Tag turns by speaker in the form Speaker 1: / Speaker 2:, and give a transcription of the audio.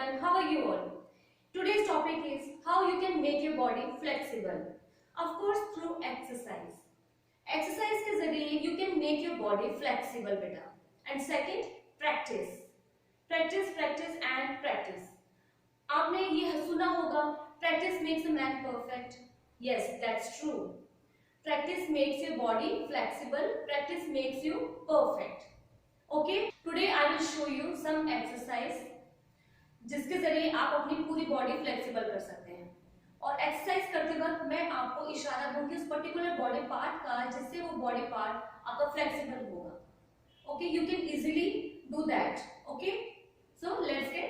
Speaker 1: everyone, how are you all? Today's topic is how you can make your body flexible. Of course through exercise. Exercise के जरिए you can make your body flexible बेटा. And second, practice. Practice, practice and practice. आपने ये सुना होगा, practice makes a man perfect. Yes, that's true. Practice makes your body flexible. Practice makes you perfect. Okay, today I will show you some exercise जिसके जरिए आप अपनी पूरी body flexible कर सकते हैं. और एक्सरसाइज करते वक्त मैं आपको इशारा दूंगी उस पर्टिकुलर बॉडी पार्ट का जिससे वो बॉडी पार्ट आपका फ्लेक्सिबल होगा. Okay, you can easily do that. Okay, so let's get